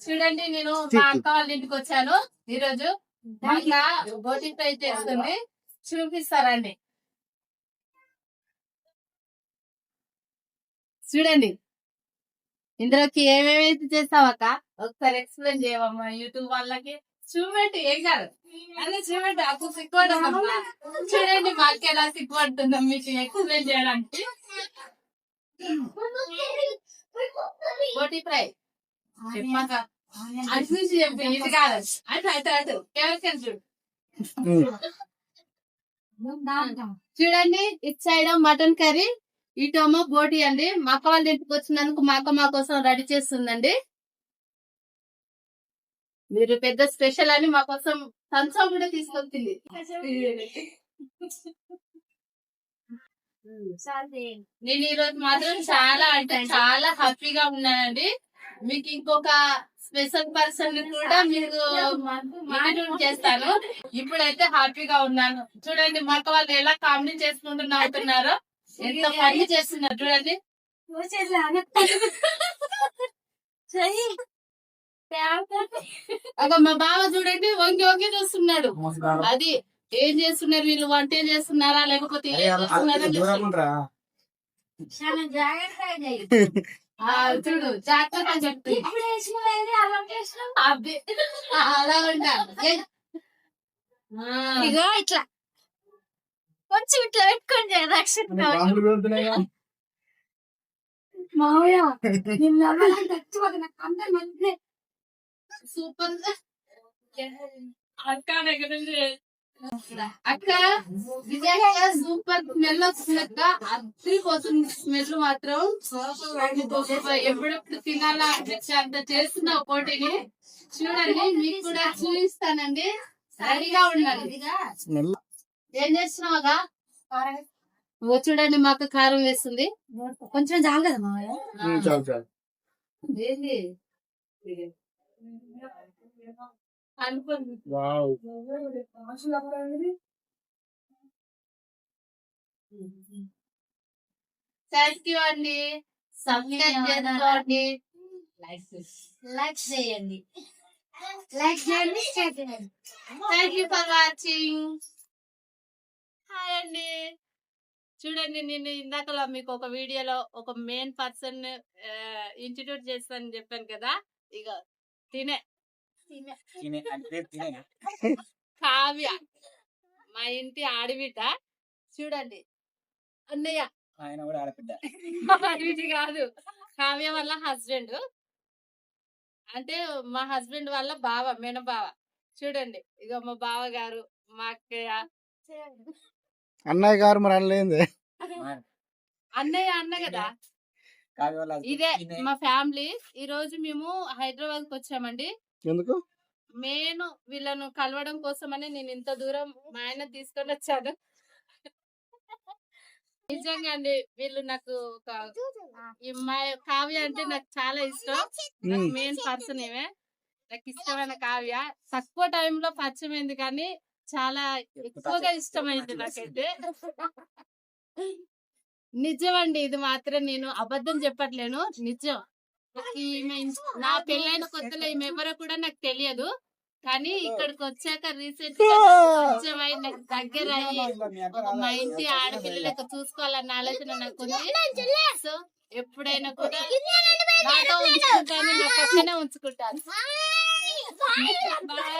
చూడండి నేను మా అక్క వాళ్ళ ఇంటికి వచ్చాను ఈరోజు. అట్లా బోటి ఫ్రై చేస్తుంది, చూపిస్తారండి. చూడండి ఇందులోకి ఏమేమైతే చేస్తావక్క ఒకసారి ఎక్స్ప్లెయిన్ చేయవమ్మా యూట్యూబ్ వాళ్ళకి. చూపెట్టి ఏం కాదు అన్నీ చూపెట్టి అప్పుడు సిగ్గుపడమ్మా. చూడండి మాకు ఎలా సిగ్గుపడుతుందో మీకు ఎక్స్ప్లెయిన్ చేయడానికి. బోటి ఫ్రై చెప్పాక అటు నుంచి చెప్పి ఇది కాదు, అటు అటు అటు ఎవరికైనా చూడు. చూడండి ఇటు సైడ్ మటన్ కర్రీ, ఇటేమో బోటి అండి. మా అక్క వాళ్ళ ఇంటికి వచ్చినందుకు మా అక్క మా కోసం రెడీ చేస్తుందండి. మీరు పెద్ద స్పెషల్ అని మా కోసం థమ్స్ అప్ కూడా తీసుకొచ్చింది. నేను ఈ రోజు మాత్రం చాలా అంటే చాలా హ్యాపీగా ఉన్నానండి. మీకు ఇంకొక స్పెషల్ పర్సన్ కూడా మీకు ఇంట్రడ్యూస్ చేస్తాను. ఇప్పుడైతే హ్యాపీగా ఉన్నాను. చూడండి మా అక్క వాళ్ళు ఎలా కామెడీ చేసుకుంటూ నవ్వుతున్నారో, ఎంత పని చేస్తున్నారు చూడండి. అక్క మా బావ చూడండి వంగి వంగి చూస్తున్నాడు. అది ఏం చేస్తున్నారు వీళ్ళు, వంట చేస్తున్నారా లేకపోతే ఏం చేస్తున్నారా చూడు జాగ్రత్త చెప్తుంది. అలా ఉంటారు ఇగో ఇట్లా కొంచెం ఇట్లా పెట్టుకోండి. సూపర్ అక్క దగ్గర అక్క నిజంగా సూపర్ స్మెల్ వస్తుందక్క. అద్దరిపోతుంది స్మెల్ మాత్రం. ఎప్పుడెప్పుడు తినాలా అనిపించి అంత చేస్తున్నావు పోటీని. చూడండి మీకు కూడా చూపిస్తానండి, రెడీగా ఉండాలి. ఏం చేస్తున్నావుగా? చూడండి మా అక్క కారం వేస్తుంది. కొంచెం చాలు కదా మామయ్య. ఏంది అనుకోండి. థ్యాంక్ యూ అండి. సబ్స్క్రైబ్ చేసుకోండి, లైక్ చేయండి. Thank you for watching. Hi అండి. చూడండి నేను ఇందాకలో మీకు ఒక వీడియోలో ఒక మెయిన్ పర్సన్ ఇంట్రడ్యూస్ చేస్తానని చెప్పాను కదా. ఇక తినే కావ్య మా ఇంటి ఆడబిడ్డ. చూడండి అన్నయ్య ఆడబిడ్డ కాదు, కావ్య వాళ్ళ హస్బెండ్, అంటే మా హస్బెండ్ వాళ్ళ బావ, మేనబావ. చూడండి ఇక మా బావ గారు, మా అక్కయ్య, అన్నయ్య గారు. మరి అనలేదు అన్నయ్య అన్న కదా. ఇదే మా ఫ్యామిలీ. ఈ రోజు మేము హైదరాబాద్ కి వచ్చామండి. ఎందుకు? నేను వీళ్ళను కలవడం కోసమని నేను ఇంత దూరం మా ఆయన తీసుకొని వచ్చాను. నిజంగా అండి వీళ్ళు నాకు ఒక కావ్య అంటే నాకు చాలా ఇష్టం. మెయిన్ పర్సన్ ఏమే నాకు ఇష్టమైన కావ్య. తక్కువ టైంలో పరిచయమైంది కానీ చాలా ఎక్కువగా ఇష్టమైంది నాకైతే. నిజం అండి, ఇది మాత్రం నేను అబద్ధం చెప్పట్లేను, నిజం. నా పెళ్ళైన కొత్తలో ఈమె ఎవరో కూడా నాకు తెలియదు, కానీ ఇక్కడికి వచ్చాక రీసెంట్ గా కొంచెం అయి నాకు దగ్గర అయ్యి మా ఇంటి ఆడపిల్లలకు చూసుకోవాలన్న ఆలోచన నాకు ఉంది. సో ఎప్పుడైనా కూడా నాతో ఉంచుకుంటాను, నా పక్కనే ఉంచుకుంటాను. బాయ్.